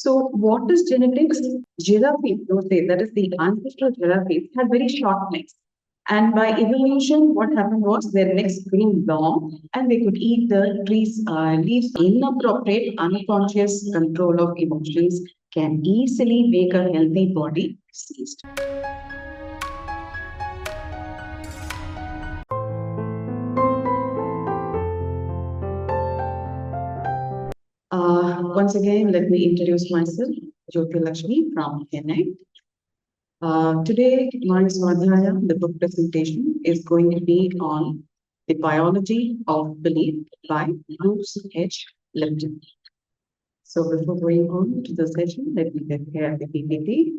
So what is genetics? Giraffes, those days, that is the ancestral giraffes, had very short necks. And by evolution, what happened was their necks grew long and they could eat the trees, leaves. Inappropriate, unconscious control of emotions can easily make a healthy body diseased. Once again, let me introduce myself, Jothilakshmi from Chennai. Today, my Swadhyaya, the book presentation, is going to be on the biology of belief by Bruce H. Lipton. So before going on to the session, let me prepare the PPT.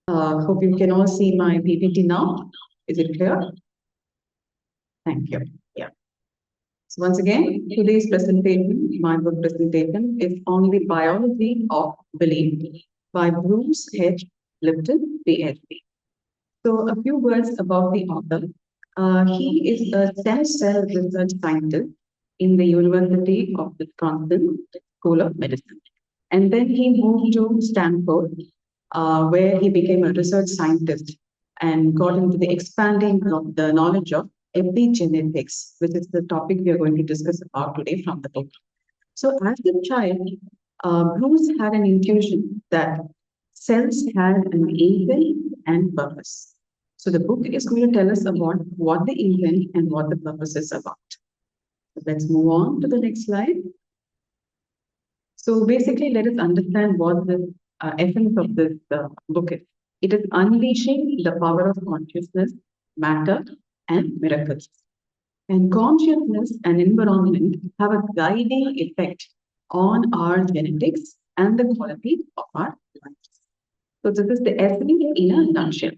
Hope you can all see my PPT now. Is it clear? Thank you. Yeah. So once again, today's presentation, my book presentation, is on the biology of belief by Bruce H. Lipton, PhD. So a few words about the author. He is a stem cell research scientist in the University of Wisconsin School of Medicine. And then he moved to Stanford, where he became a research scientist and got into the expanding of the knowledge of epigenetics, which is the topic we are going to discuss about today from the book. So as a child, Bruce had an intuition that cells had an intent and purpose. So the book is going to tell us about what the intent and what the purpose is about. So let's move on to the next slide. So basically, let us understand what the essence of this book is. It is unleashing the power of consciousness, matter, and miracles. And consciousness and environment have a guiding effect on our genetics and the quality of our lives. So this is the essence in a nutshell.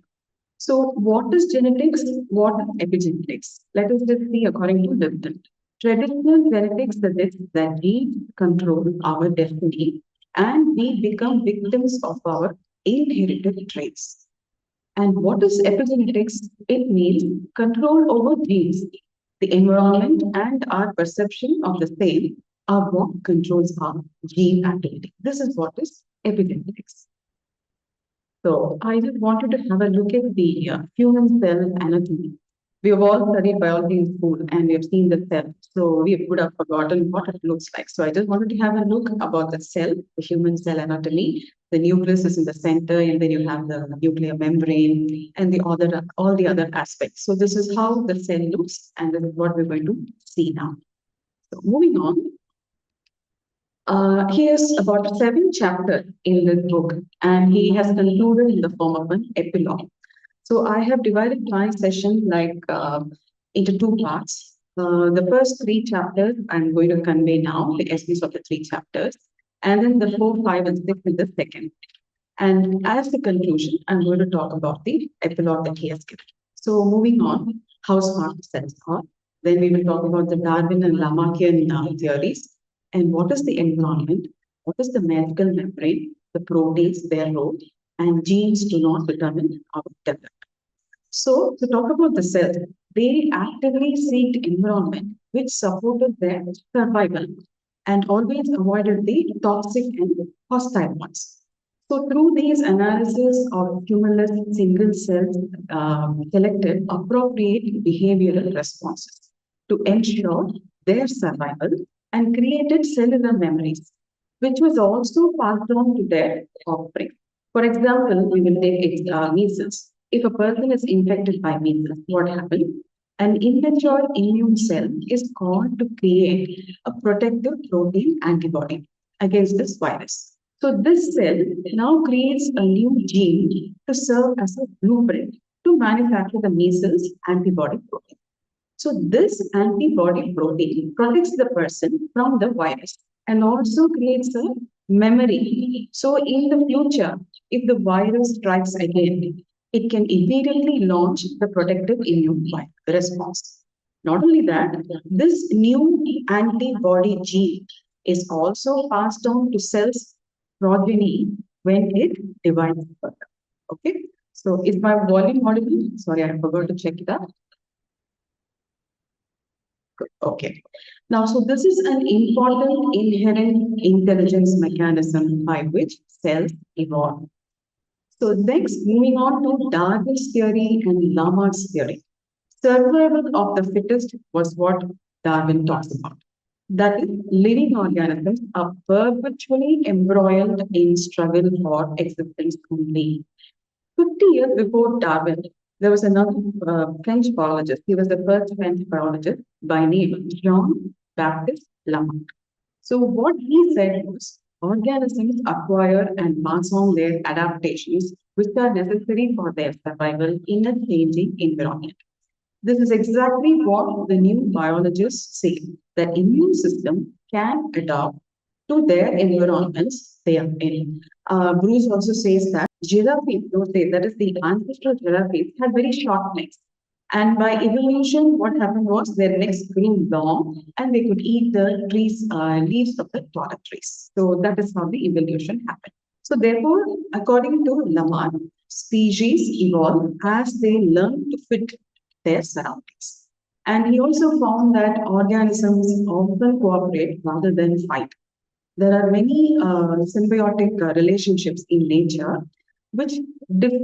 So what is genetics? What is epigenetics? Let us just see according to Lipton. Traditional genetics suggests that genes control our destiny and we become victims of our inherited traits. And what is epigenetics? It means control over genes. The environment and our perception of the same are what controls our gene activity. This is what is epigenetics. So I just wanted to have a look at the human cell anatomy. We have all studied biology in school and we have seen the cell. So we would have forgotten what it looks like. So I just wanted to have a look about the cell, the human cell anatomy. The nucleus is in the center, and then you have the nuclear membrane and all the other aspects. So this is how the cell looks, and this is what we're going to see now. So moving on. Here's about 7 chapters in this book, and he has concluded in the form of an epilogue. So I have divided my session into 2 parts. The first 3 chapters I'm going to convey now, the essence of the 3 chapters, and then the 4, 5, and 6 in the second. And as the conclusion, I'm going to talk about the epilogue that he has given. So moving on, how smart cells are. Then we will talk about the Darwin and Lamarckian theories. And what is the environment? What is the medical membrane? The proteins, their role, and genes do not determine our development. So to talk about the cells, they actively seek environment which supported their survival and always avoided the toxic and hostile ones. So through these analysis of cumulus single cells selected appropriate behavioral responses to ensure their survival and created cellular memories, which was also passed on to their offspring. For example, we will take measles. If a person is infected by measles, what happens? An immature immune cell is called to create a protective protein antibody against this virus. So this cell now creates a new gene to serve as a blueprint to manufacture the measles antibody protein. So this antibody protein protects the person from the virus and also creates a memory. So in the future, if the virus strikes again, it can immediately launch the protective immune response. Not only that, this new antibody gene is also passed on to cells progeny when it divides further. Okay, so is my volume audible? Sorry, I forgot to check it out. Okay. Now, so this is an important inherent intelligence mechanism by which cells evolve. So next, moving on to Darwin's theory and Lamarck's theory. Survival of the fittest was what Darwin talks about. That is, living organisms are perpetually embroiled in struggle for existence only. 50 years before Darwin, there was another French biologist. He was the first French biologist by name Jean Baptiste Lamarck. So what he said was organisms acquire and pass on their adaptations which are necessary for their survival in a changing environment. This is exactly what the new biologists say. The immune system can adapt to their environments they are in. Bruce also says that giraffes, those days, that is the ancestral giraffes, had very short necks. And by evolution, what happened was their necks grew long and they could eat the trees, leaves of the TOT trees. So that is how the evolution happened. So therefore, according to Lamarck, species evolve as they learn to fit their surroundings. And he also found that organisms often cooperate rather than fight. There are many symbiotic relationships in nature which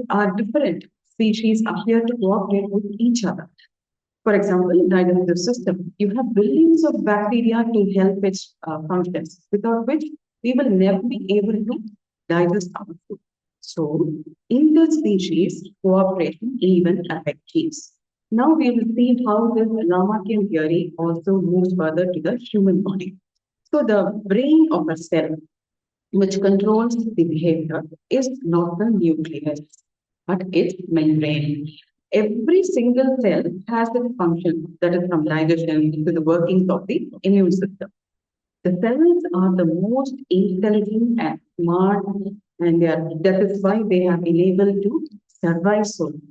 are different. Species appear to cooperate with each other. For example, digestive system. You have billions of bacteria to help its functions, without which we will never be able to digest our food. So, interspecies cooperation even affects genes. Now we will see how this Lamarckian theory also moves further to the human body. So the brain of a cell, which controls the behavior, is not the nucleus, but its membrane. Every single cell has its function, that is from digestion to the workings of the immune system. The cells are the most intelligent and smart, and that is why they have been able to survive so long.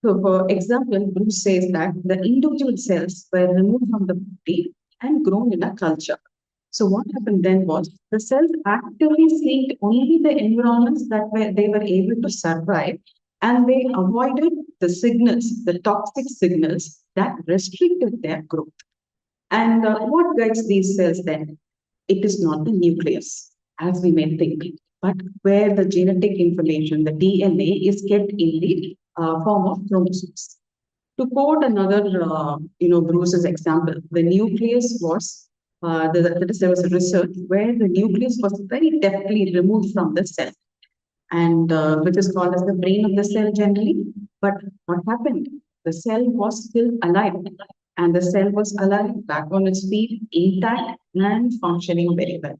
So, for example, Bruce says that the individual cells were removed from the body and grown in a culture. So, what happened then was the cells actively seeked only the environments they were able to survive, and they avoided the signals, the toxic signals that restricted their growth. And what guides these cells then? It is not the nucleus, as we may think, but where the genetic information, the DNA, is kept in the form of chromosomes. To quote another, Bruce's example, the nucleus was, that is, there was a research where the nucleus was very deftly removed from the cell, and which is called as the brain of the cell generally. But what happened? The cell was still alive, and the cell was alive, back on its feet, intact and functioning very well.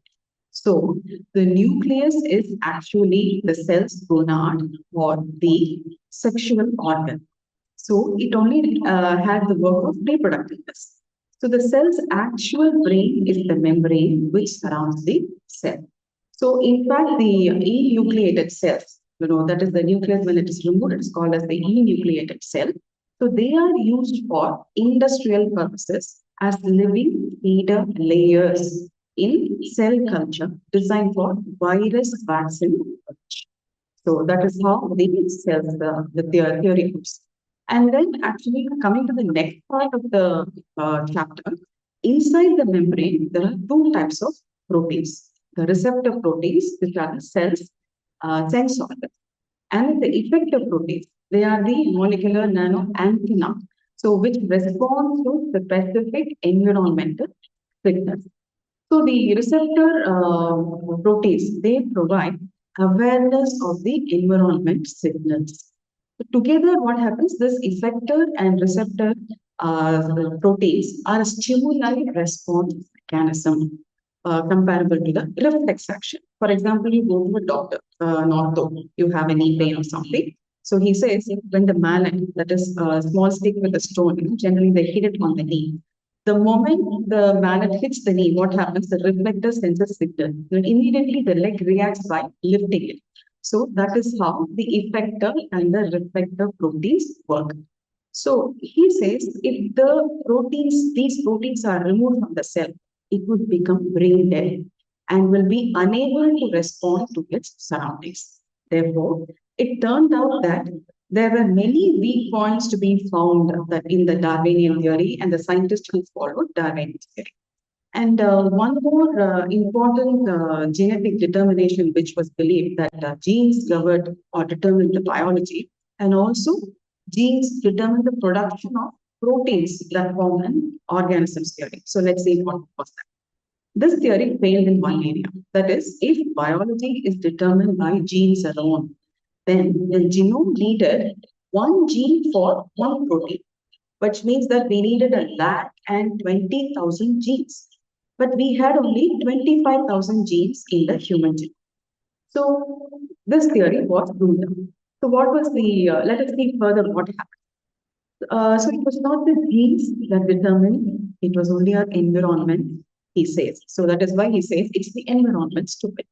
So the nucleus is actually the cell's gonad or the sexual organ. So it only had the work of reproductiveness. So the cell's actual brain is the membrane which surrounds the cell. So in fact, the enucleated cells, that is the nucleus when it is removed, it's called as the enucleated cell. So they are used for industrial purposes as living feeder layers in cell culture designed for virus vaccine research. So that is how the cells, the theory goes. And then actually coming to the next part of the chapter, inside the membrane, there are two types of proteins. The receptor proteins, which are the cells, sense organs, and the effector proteins. They are the molecular nano antenna, so which respond to the specific environmental signals. So the receptor proteins, they provide awareness of the environment signals. So together, what happens? This effector and receptor proteins are a stimuli response mechanism comparable to the reflex action. For example, you go to a doctor, you have any pain or something. So he says when the mallet, that is a small stick with a stone, generally they hit it on the knee. The moment the mallet hits the knee, what happens? The reflector sends a signal. And immediately the leg reacts by lifting it. So that is how the effector and the reflector proteins work. So he says if these proteins are removed from the cell, it would become brain dead and will be unable to respond to its surroundings. Therefore, it turned out that there were many weak points to be found in the Darwinian theory and the scientists who followed Darwinian theory. And one more important genetic determination, which was believed that genes governed or determined the biology, and also genes determine the production of proteins that form an organism's theory. So let's see what was that. This theory failed in one area. That is, if biology is determined by genes alone, then the genome needed one gene for one protein, which means that we needed a lakh and 20,000 genes. But we had only 25,000 genes in the human genome. So this theory was ruled out. So what was let us see further what happened. So it was not the genes that determined, it was only our environment, he says. So that is why he says it's the environment stupid.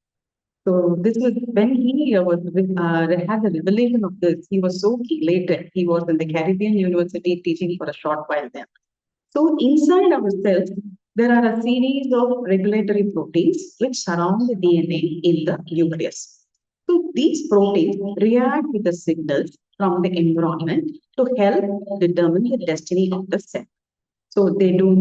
So this was when he had the revelation of this. He was so elated. He was in the Caribbean University teaching for a short while then. So inside our cells, there are a series of regulatory proteins which surround the DNA in the nucleus. So these proteins react with the signals from the environment to help determine the destiny of the cell. So they do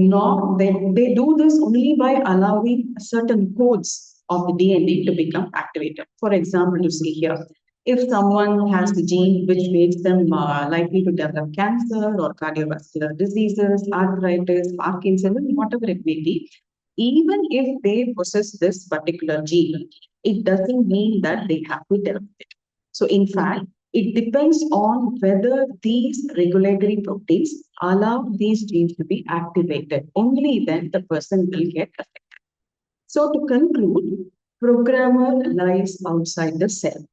this only by allowing certain codes of the DNA to become activated. For example, you see here, if someone has the gene which makes them likely to develop cancer or cardiovascular diseases, arthritis, Parkinson's, whatever it may be, even if they possess this particular gene, it doesn't mean that they have to develop it. So in fact, it depends on whether these regulatory proteins allow these genes to be activated. Only then the person will get affected. So to conclude, programmer lies outside the cell.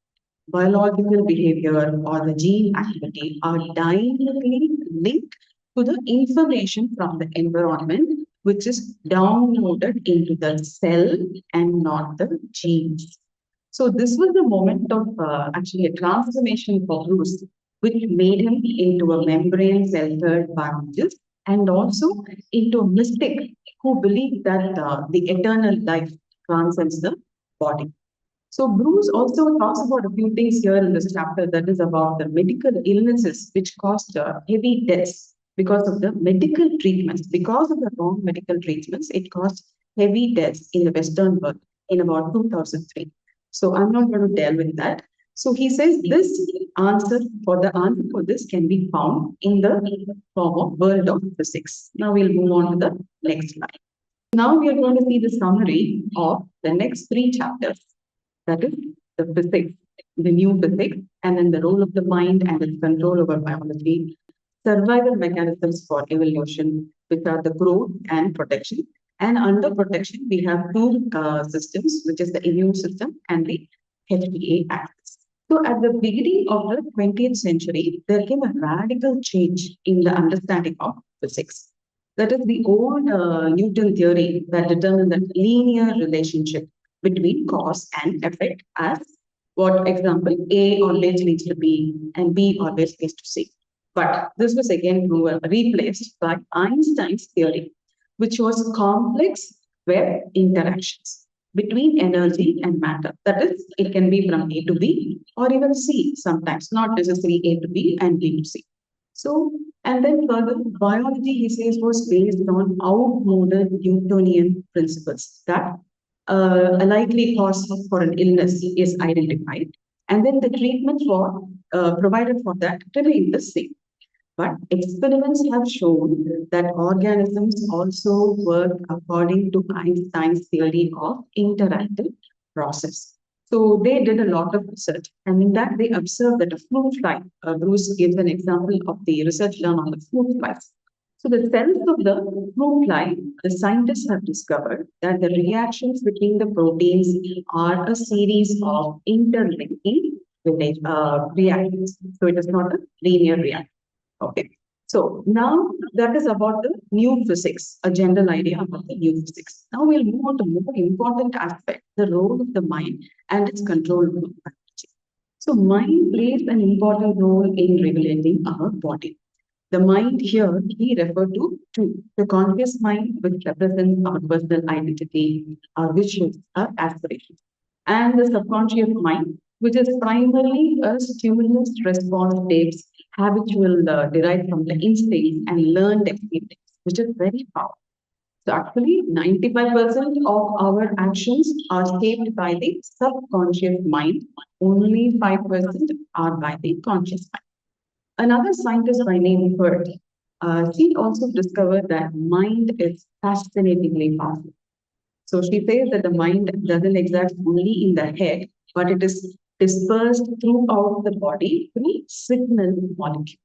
Biological behavior or the gene activity are dynamically linked to the information from the environment, which is downloaded into the cell and not the genes. So this was the moment of actually a transformation for Bruce, which made him into a membrane-centered biologist and also into a mystic who believed that the eternal life transcends the body. So Bruce also talks about a few things here in this chapter that is about the medical illnesses which caused heavy deaths because of the medical treatments. Because of the wrong medical treatments, it caused heavy deaths in the Western world in about 2003. So I'm not going to delve with that. So he says the answer for this can be found in the form of world of physics. Now we'll move on to the next slide. Now we are going to see the summary of the next three chapters. That is the physics, the new physics, and then the role of the mind and its control over biology, survival mechanisms for evolution, which are the growth and protection. And under protection, we have two systems, which is the immune system and the HPA axis. So at the beginning of the 20th century, there came a radical change in the understanding of physics. That is the old Newton theory that determined the linear relationship between cause and effect as what example A always leads to B and B always leads to C. But this was again replaced by Einstein's theory, which was complex web interactions between energy and matter. That is, it can be from A to B or even C sometimes, not necessarily A to B and B to C. So, and then further, biology, he says, was based on outmoded Newtonian principles that a likely cause for an illness is identified, and then the treatment for provided for that remain the same. But experiments have shown that organisms also work according to Einstein's theory of interactive process. So they did a lot of research, and in that they observed that a fruit fly, Bruce gives an example of the research done on the fruit flies. So the cells of the fruit fly, the scientists have discovered that the reactions between the proteins are a series of interlinking reactions. So it is not a linear reaction. Okay. So now that is about the new physics, a general idea about the new physics. Now we'll move on to more important aspect, the role of the mind and its control over biology. So mind plays an important role in regulating our body. The mind here we refer to two, the conscious mind, which represents our personal identity, our wishes, our aspirations, and the subconscious mind, which is primarily a stimulus response based habitual derived from the instincts and learned experience, which is very powerful. So actually, 95% of our actions are shaped by the subconscious mind. Only 5% are by the conscious mind. Another scientist by name Bert, she also discovered that mind is fascinatingly powerful. So she says that the mind doesn't exist only in the head, but it is dispersed throughout the body through signal molecules.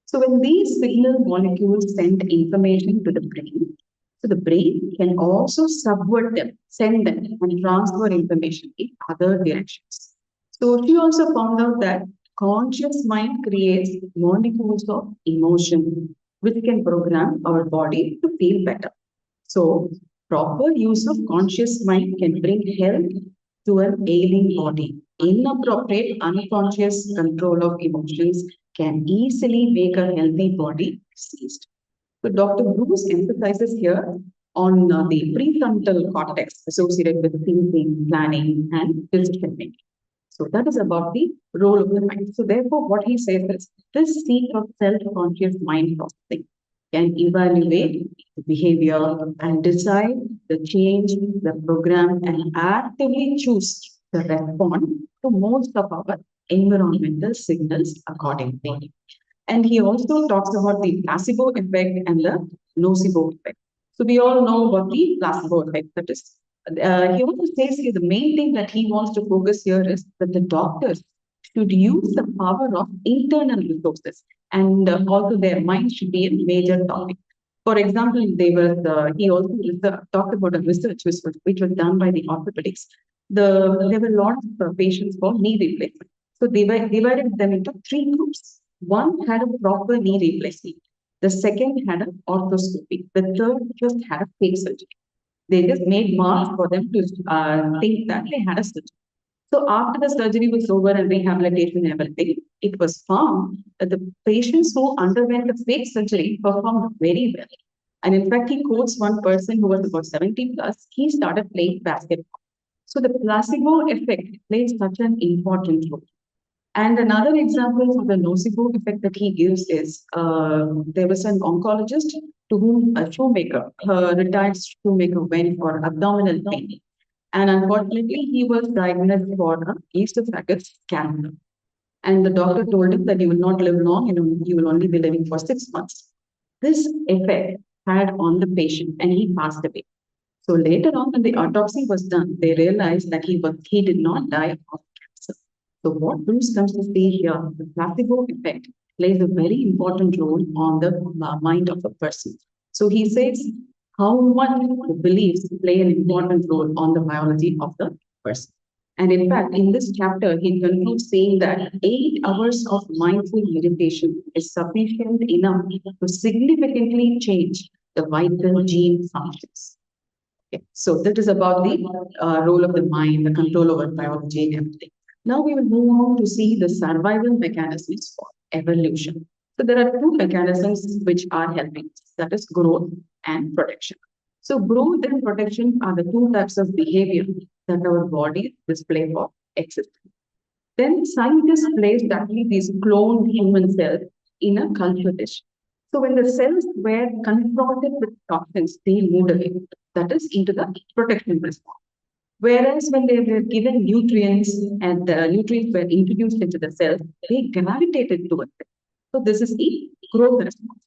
So when these signal molecules send information to the brain, so the brain can also subvert them, send them, and transfer information in other directions. So she also found out that conscious mind creates molecules of emotion, which can program our body to feel better. So proper use of conscious mind can bring health to an ailing body. Inappropriate, unconscious control of emotions can easily make a healthy body diseased. So Dr. Bruce emphasizes here on the prefrontal cortex associated with thinking, planning, and decision making. So that is about the role of the mind. So therefore, what he says is this seat of self-conscious mind processing can evaluate the behavior and decide the change, the program, and actively choose to respond to most of our environmental signals accordingly. And he also talks about the placebo effect and the nocebo effect. So we all know about the placebo effect. That is, he also says here the main thing that he wants to focus here is that the doctors should use the power of internal resources, and also their mind should be a major topic. For example, he also talked about a research which was done by the orthopedics. There were a lot of patients for knee replacement. So they were divided them into three groups. One had a proper knee replacement. The second had an orthoscopy. The third just had a fake surgery. They just made masks for them to think that they had a surgery. So after the surgery was over and rehabilitation and everything, it was found that the patients who underwent the fake surgery performed very well. And in fact, he quotes one person who was about 70 plus, he started playing basketball. So the placebo effect plays such an important role. And another example for the nocebo effect that he gives is there was an oncologist to whom a shoemaker, a retired shoemaker, went for abdominal pain. And unfortunately, he was diagnosed for esophagus cancer. And the doctor told him that you will not live long, you will only be living for 6 months. This effect had on the patient, and he passed away. So later on, when the autopsy was done, they realized that he did not die of cancer. So what Bruce comes to say here, the placebo effect plays a very important role on the mind of a person. So he says how much the beliefs play an important role on the biology of the person. And in fact, in this chapter, he concludes saying that 8 hours of mindful meditation is sufficient enough to significantly change the vital gene functions. Okay. So that is about the role of the mind, the control over biology and everything. Now we will move on to see the survival mechanisms for evolution. So there are two mechanisms which are helping, that is growth and protection. So growth and protection are the two types of behavior that our bodies display for existence. Then scientists placed actually these cloned human cells in a culture dish. So when the cells were confronted with toxins, they moved away. That is into the protection response. Whereas when they were given nutrients and the nutrients were introduced into the cells, they gravitated towards it. So this is the growth response.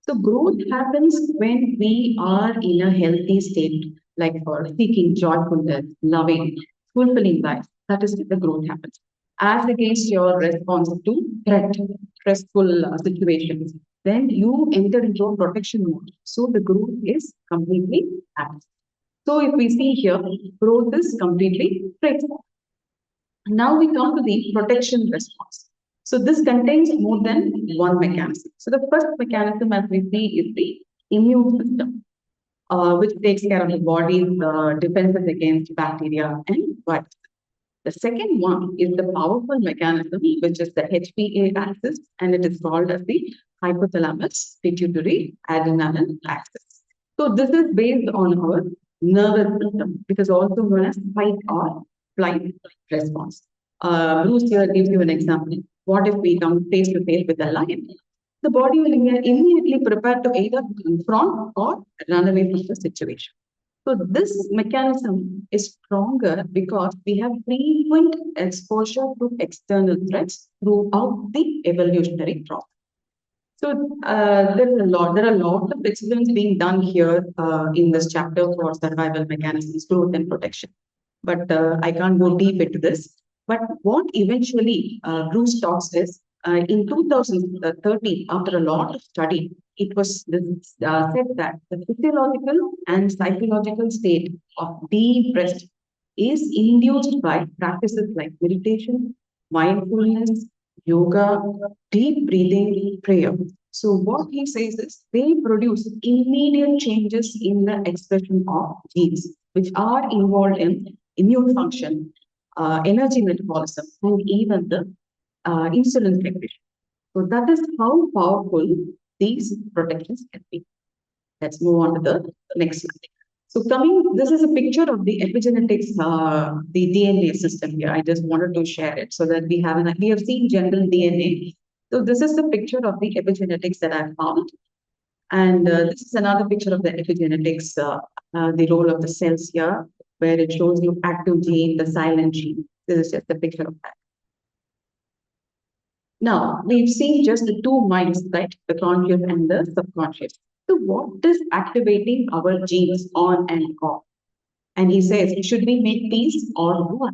So growth happens when we are in a healthy state, like for seeking joyfulness, loving, fulfilling life. That is when the growth happens. As against your response to threat, stressful situations, then you enter into a protection mode. So the growth is completely absent. So if we see here, growth is completely straightforward. Now we come to the protection response. So this contains more than one mechanism. So the first mechanism, as we see, is the immune system, which takes care of the body's defenses against bacteria and viruses. The second one is the powerful mechanism, which is the HPA axis, and it is called as the hypothalamus pituitary adrenal axis. So this is based on our nervous system, which is also known as fight or flight response. Bruce here gives you an example. What if we come face to face with a lion? The body will immediately prepare to either confront or run away from the situation. So this mechanism is stronger because we have frequent exposure to external threats throughout the evolutionary process. So there are a lot of experiments being done here in this chapter for survival mechanisms, growth and protection. But I can't go deep into this. But what eventually Bruce talks is in 2013, after a lot of study, it was said that the physiological and psychological state of deep rest is induced by practices like meditation, mindfulness, yoga, deep breathing, prayer. So what he says is they produce immediate changes in the expression of genes, which are involved in immune function, energy metabolism, and even the insulin secretion. So that is how powerful these protections can be. Let's move on to the next slide. So this is a picture of the epigenetics, the DNA system here. I just wanted to share it so that we have seen general DNA. So this is the picture of the epigenetics that I found. And this is another picture of the epigenetics, the role of the cells here, where it shows you active gene, the silent gene. This is just a picture of that. Now, we've seen just the two minds, right? The conscious and the subconscious. So what is activating our genes on and off? And he says, should we make peace or war?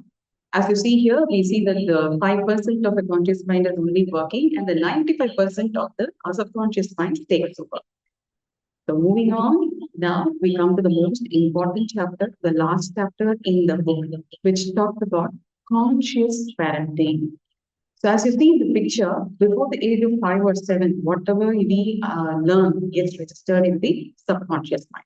As you see here, we see that the 5% of the conscious mind is only working and the 95% of the subconscious mind takes over. So moving on, now we come to the most important chapter, the last chapter in the book, which talks about conscious parenting. So as you see in the picture, before the age of 5 or 7, whatever we learn gets registered in the subconscious mind.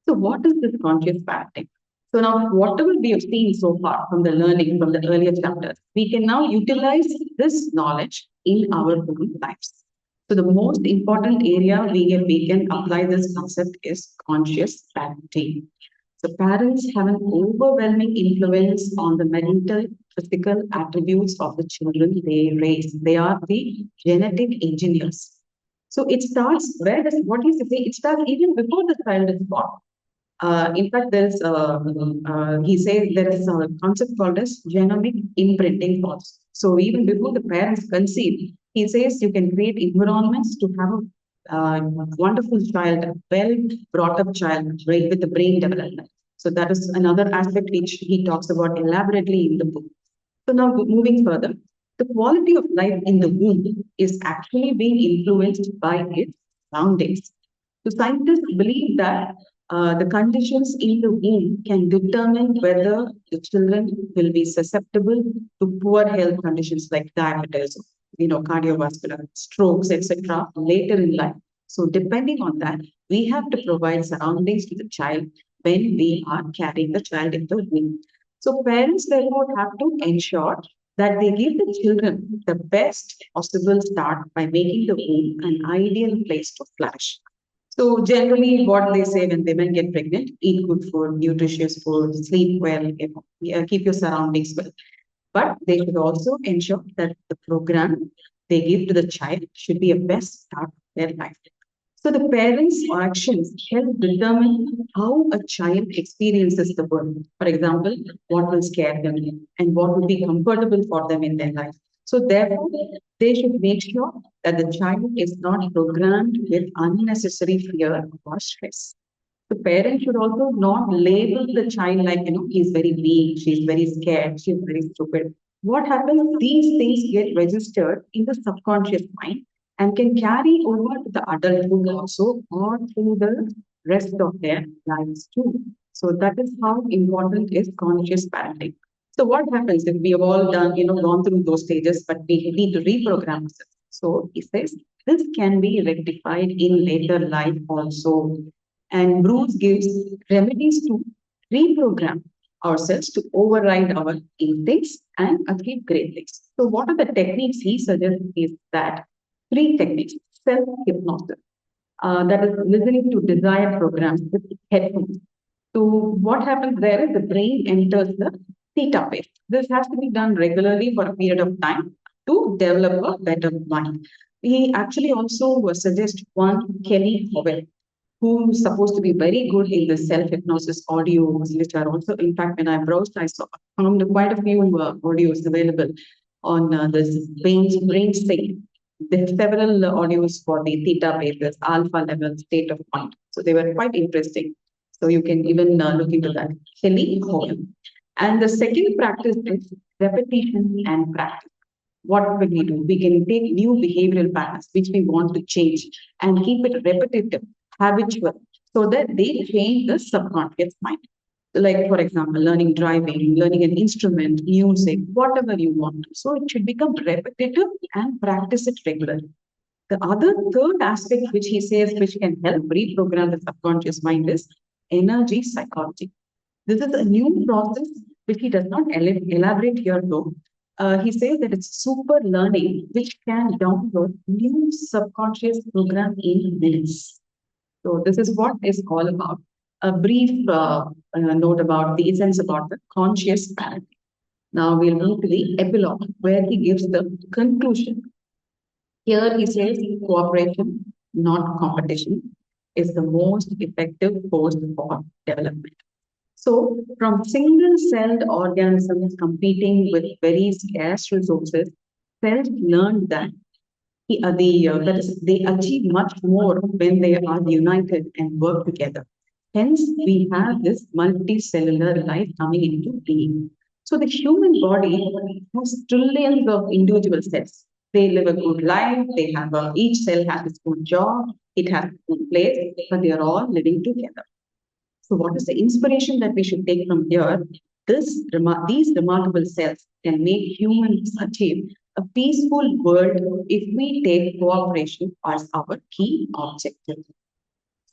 So what is this conscious parenting? So now whatever we have seen so far from the learning from the earlier chapters, we can now utilize this knowledge in our own lives. So the most important area we can apply this concept is conscious parenting. So parents have an overwhelming influence on the mental, physical attributes of the children they raise. They are the genetic engineers. So it starts what is it say? It starts even before the child is born. In fact, he says there is a concept called as genomic imprinting process. So even before the parents conceive, he says you can create environments to have a wonderful child, a well brought up child, right, with the brain development. So that is another aspect which he talks about elaborately in the book. So now moving further, the quality of life in the womb is actually being influenced by its surroundings. So scientists believe that the conditions in the womb can determine whether the children will be susceptible to poor health conditions like diabetes, cardiovascular, strokes, etc. later in life. So depending on that, we have to provide surroundings to the child when we are carrying the child in the womb. So parents therefore have to ensure that they give the children the best possible start by making the womb an ideal place to flourish. So generally, what they say when women get pregnant: eat good food, nutritious food, sleep well, keep your surroundings well. But they should also ensure that the program they give to the child should be a best start of their life. So the parents' actions help determine how a child experiences the world. For example, what will scare them and what will be comfortable for them in their life. So therefore, they should make sure that the child is not programmed with unnecessary fear or stress. The parent should also not label the child like, he's very weak, she's very scared, she's very stupid. What happens? These things get registered in the subconscious mind and can carry over to the adulthood also or through the rest of their lives too. So that is how important is conscious parenting. So what happens if we have all done, gone through those stages, but we need to reprogram ourselves? So he says this can be rectified in later life also. And Bruce gives remedies to reprogram ourselves to override our instincts and achieve great things. So, what are the techniques he suggests? Is that three techniques: self hypnosis, that is listening to desired programs with headphones. So, what happens there is the brain enters the theta wave. This has to be done regularly for a period of time to develop a better mind. He actually also suggests one Kelly Howell, who's supposed to be very good in the self-hypnosis audios, which are also, in fact, when I browsed, I saw found quite a few audios available on this brain state. There are several audios for the theta waves, alpha level, state of mind. So they were quite interesting. So you can even look into that. Kelly Hall. And the second practice is repetition and practice. What will we do? We can take new behavioral patterns which we want to change and keep it repetitive, habitual, so that they train the subconscious mind. Like, for example, learning driving, learning an instrument, music, whatever you want. So it should become repetitive and practice it regularly. The other third aspect which he says which can help reprogram the subconscious mind is energy psychology. This is a new process which he does not elaborate here though. He says that it's super learning which can download new subconscious program in minutes. So this is what is all about. A brief note about the essence about the conscious parenting. Now we'll move to the epilogue where he gives the conclusion. Here he says cooperation, not competition, is the most effective force for development. So, from single-celled organisms competing with very scarce resources, cells learned that that is, they achieve much more when they are united and work together. Hence, we have this multicellular life coming into being. So, the human body has trillions of individual cells. They live a good life. Each cell has its own job. It has its own place, but they are all living together. So, what is the inspiration that we should take from here? These remarkable cells can make humans achieve a peaceful world if we take cooperation as our key objective.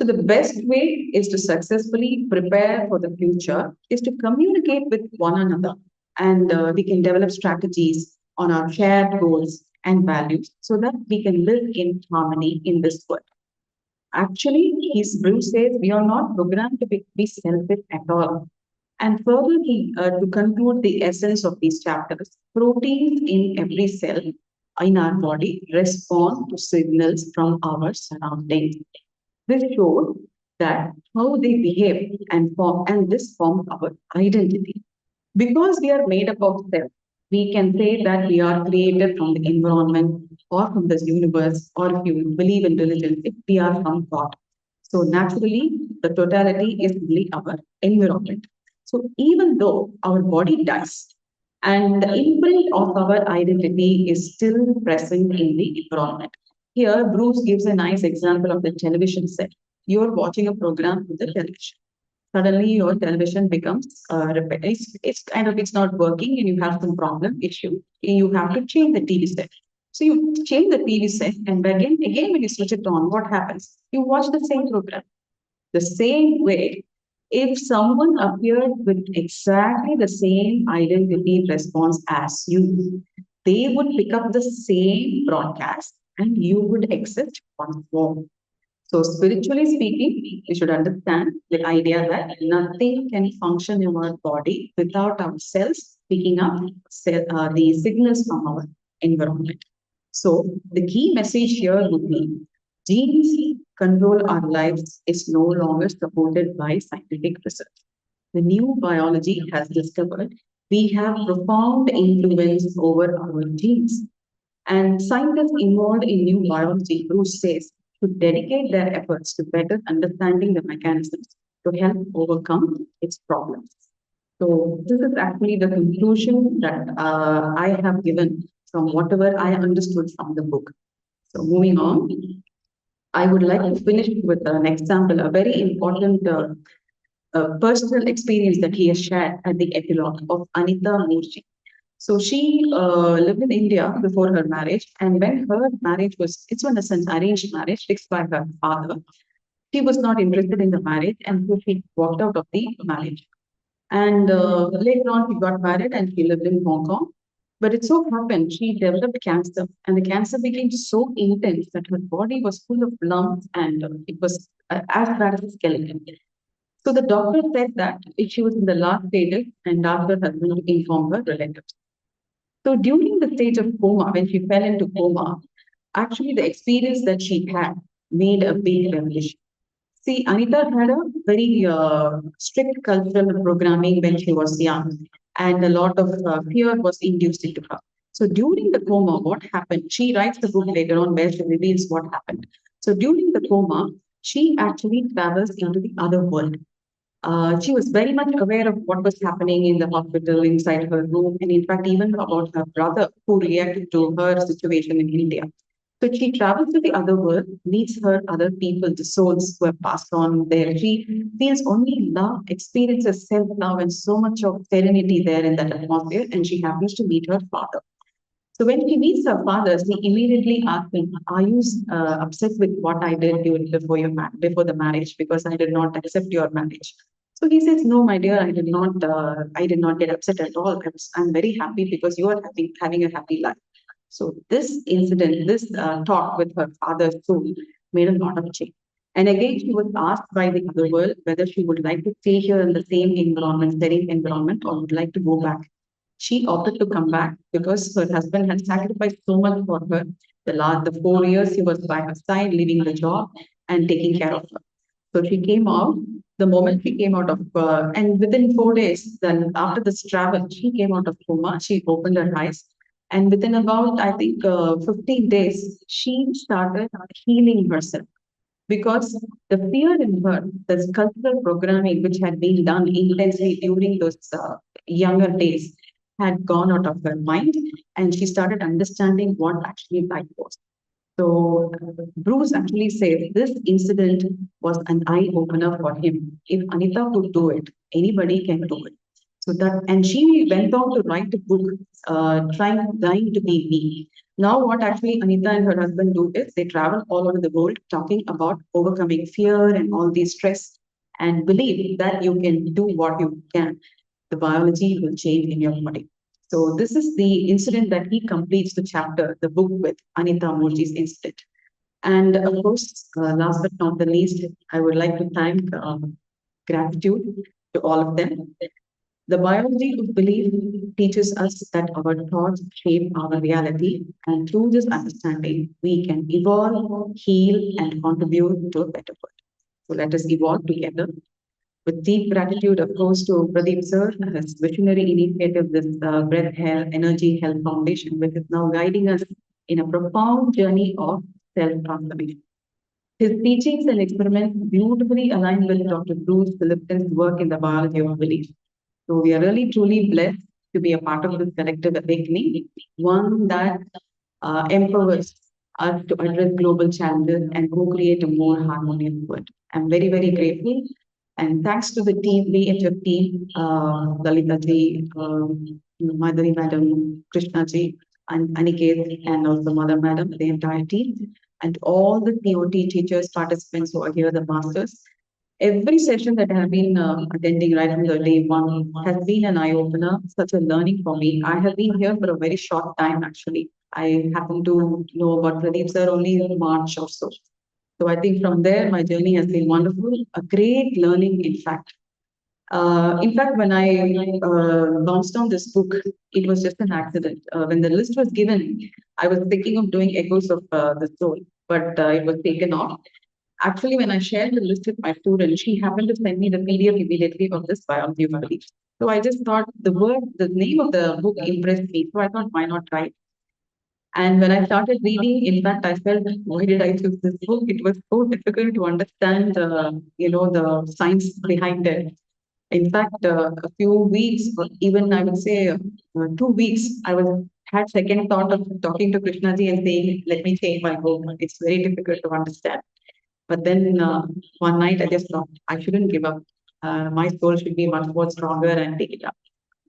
So, the best way is to successfully prepare for the future is to communicate with one another, and we can develop strategies on our shared goals and values so that we can live in harmony in this world. Actually, his Bruce says we are not programmed to be selfish at all. And further, to conclude the essence of these chapters, proteins in every cell in our body respond to signals from our surroundings. This shows that how they behave and this forms our identity. Because we are made up of cells, we can say that we are created from the environment or from this universe, or if you believe in religion, if we are from God. So naturally, the totality is only our environment. So even though our body dies, and the imprint of our identity is still present in the environment. Here, Bruce gives a nice example of the television set. You're watching a program with the television. Suddenly your television becomes it's kind of it's not working and you have some problem issue. You have to change the TV set. So you change the TV set and again when you switch it on, what happens? You watch the same program. The same way, if someone appeared with exactly the same identity response as you, they would pick up the same broadcast and you would accept one form. So, spiritually speaking, we should understand the idea that nothing can function in our body without our cells picking up the signals from our environment. So, the key message here would be genes control our lives is no longer supported by scientific research. The new biology has discovered we have profound influence over our genes. And scientists involved in new biology, Bruce says, should dedicate their efforts to better understanding the mechanisms to help overcome its problems. So, this is actually the conclusion that I have given from whatever I understood from the book. So, moving on, I would like to finish with an example, a very important personal experience that he has shared at the epilogue of Anita Murji. So she lived in India before her marriage, and when her marriage was, it's in a sense arranged marriage fixed by her father, she was not interested in the marriage, and so she walked out of the marriage. And later on, she got married and she lived in Hong Kong. But it so happened she developed cancer, and the cancer became so intense that her body was full of lumps, and it was as bad as a skeleton. So the doctor said that she was in the last stages and asked her husband to inform her relatives. So during the stage of coma, when she fell into coma, actually the experience that she had made a big revolution. See, Anita had a very strict cultural programming when she was young, and a lot of fear was induced into her. So during the coma, what happened? She writes the book later on where she reveals what happened. So during the coma, she actually travels into the other world. She was very much aware of what was happening in the hospital, inside her room, and in fact, even about her brother who reacted to her situation in India. So she travels to the other world, meets her other people, the souls who have passed on there. She feels only love, experiences self love, and so much of serenity there in that atmosphere. And she happens to meet her father. So when he meets her father, he immediately asks him, "Are you upset with what I did during before the marriage? Because I did not accept your marriage." So he says, "No, my dear, I did not. I did not get upset at all. I'm very happy because you are having a happy life." So this incident, this talk with her father's soul, made a lot of change. And again, she was asked by the other world whether she would like to stay here in the same environment, serene environment, or would like to go back. She opted to come back because her husband had sacrificed so much for her. The 4 years he was by her side, leaving the job and taking care of her. So she came out. The moment she came out of, and within 4 days, then after this travel, she came out of coma. She opened her eyes, and within about, I think, 15 days, she started healing herself because the fear in her, the cultural programming which had been done intensely during those younger days, had gone out of her mind, and she started understanding what actually life was. So Bruce actually says this incident was an eye opener for him. If Anita could do it, anybody can do it. So that, and she went on to write a book, dying to be me. Now, what actually Anita and her husband do is they travel all over the world talking about overcoming fear and all these stress, and believe that you can do what you can. The biology will change in your body. So this is the incident that he completes the chapter, the book with Anita Murji's incident. And of course, last but not the least, I would like to thank gratitude to all of them. The biology of belief teaches us that our thoughts shape our reality, and through this understanding, we can evolve, heal, and contribute to a better world. So let us evolve together. With deep gratitude, of course, to Pradeep sir, his visionary initiative, this Breath Hair Energy Health Foundation, which is now guiding us in a profound journey of self transformation. His teachings and experiments beautifully align with Dr. Bruce Lipton's work in the biology of belief. So we are really truly blessed to be a part of this collective awakening, one that empowers us to address global challenges and co-create a more harmonious world. I'm very, very grateful. And thanks to the team, BHF team, Lalita ji, Madhuri madam, Krishna ji, and Aniket, and also Mother madam, the entire team, and all the TOT teachers, participants who are here, the masters. Every session that I have been attending right from the day one has been an eye opener, such a learning for me. I have been here for a very short time, actually. I happen to know about Pradeep sir only in March or so. So I think from there, my journey has been wonderful, a great learning, in fact. When I bounced on this book, it was just an accident. When the list was given, I was thinking of doing Echoes of the Soul, but it was taken off. Actually, when I shared the list with my student, she happened to send me the PDF immediately of this biology of belief. So I just thought the name of the book impressed me. So I thought, why not try it? And when I started reading, in fact, I felt, why did I choose this book? It was so difficult to understand, the science behind it. In fact, a few weeks, or even I would say 2 weeks, I was had second thought of talking to Krishna ji and saying, "Let me change my book. It's very difficult to understand." But then one night I just thought I shouldn't give up. My soul should be much more stronger and take it up.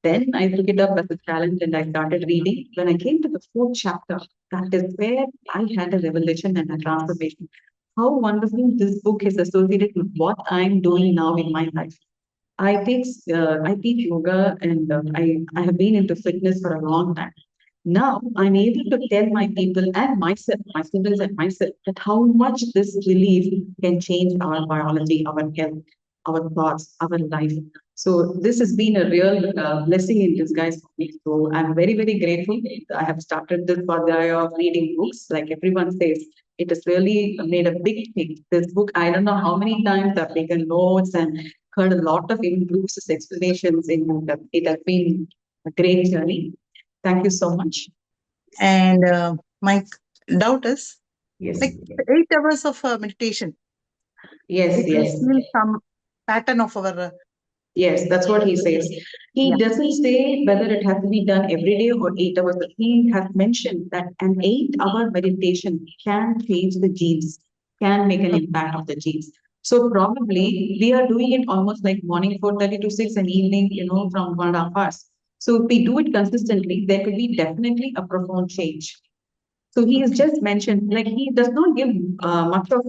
Then I took it up as a challenge and I started reading. When I came to the fourth chapter, that is where I had a revelation and a transformation. How wonderful this book is associated with what I'm doing now in my life. I teach yoga and I have been into fitness for a long time. Now I'm able to tell my people and myself, my students and myself, that how much this belief can change our biology, our health. our thoughts, our life. So this has been a real blessing in disguise for me. So I'm very, very grateful. I have started this Swadhyaya of reading books. Like everyone says, it has really made a big thing. This book, I don't know how many times I've taken notes and heard a lot of inclusive explanations in it. It has been a great journey. Thank you so much. And my doubt is, Yes. like 8 hours of meditation, Yes, it will yes. feel some pattern of our. Yes, that's what he says. He Yeah. doesn't say whether it has to be done every day or 8 hours. But he has mentioned that an 8 hour meditation can change the genes, can make an impact of the genes. So probably we are doing it almost like morning 4:30 to 6 and evening, from 1.5 hours. So if we do it consistently, there could be definitely a profound change. So he has just mentioned, like he does not give much of,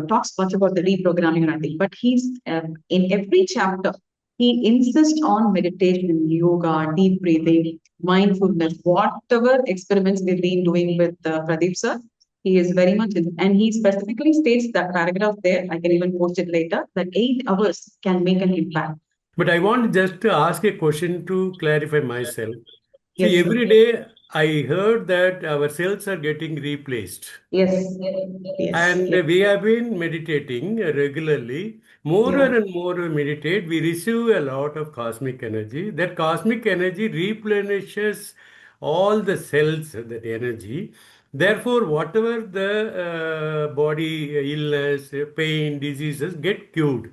talks much about the reprogramming or anything, but he's in every chapter, he insists on meditation, yoga, deep breathing, mindfulness, whatever experiments we've been doing with Pradeep sir. He is very much in, and he specifically states that paragraph there, I can even post it later, that 8 hours can make an impact. But I want just to ask a question to clarify myself. Yes, See, sir. every day I heard that our cells are getting replaced. Yes, yes, And yes, we have been meditating regularly. More yeah, and more we meditate, we receive a lot of cosmic energy. That cosmic energy replenishes all the cells, that energy. Therefore, whatever the body illness, pain, diseases get cured.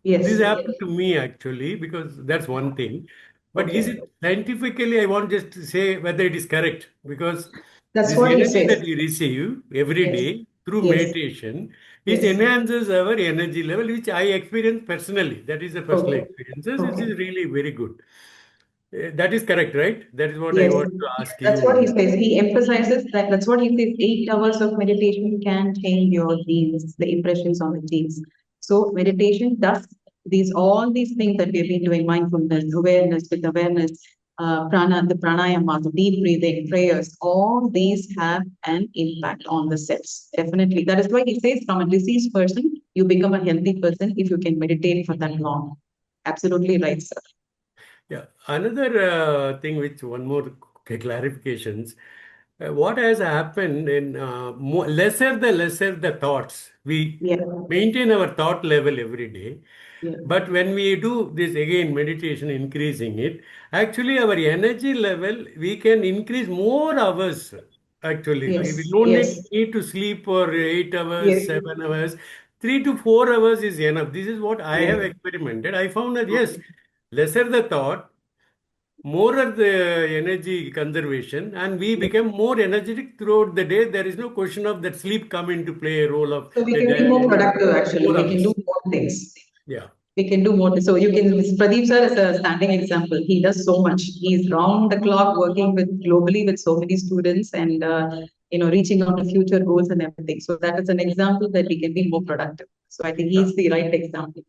yes. This happened to me actually, because that's one thing. But is Okay. it scientifically, I want just to say whether it is correct, because That's this what he energy says. that we receive every Yes, day through yes, meditation, it yes. enhances our energy level, which I experience personally. That is the personal Okay, experiences. It okay. is really very good. That is correct, right? That is what I Yes, want to ask that's what he you. says. He emphasizes that that's what he says. 8 hours of meditation can change your genes, the impressions on the genes. So meditation does all these things that we've been doing, mindfulness, awareness with awareness, the pranayama, the deep breathing, prayers, all these have an impact on the cells. Definitely. That is why he says from a diseased person, you become a healthy person if you can meditate for that long. Absolutely right, sir. Yeah, another thing which one more clarifications. What has happened in lesser the thoughts. We Yeah, maintain our thought level every day. yeah. But when we do this again, meditation, increasing it, actually our energy level, we can increase more hours. Actually, we Yes, don't yes, need to sleep for 8 hours, yes, 7 hours. 3 to 4 hours is enough. This is what I have yes. experimented. I found that yes, Okay. lesser the thought, more are the energy conservation, and we Yes. become more energetic throughout the day. There is no question of that sleep come into play a role of So we the can be more productive actually. 4 hours. We can do more things. Yeah. We can do more. So you can, Pradeep sir is a standing example. He does so much. He's round the clock working with globally with so many students and, reaching out to future goals and everything. So that is an example that we can be more productive. So I think he's the right example.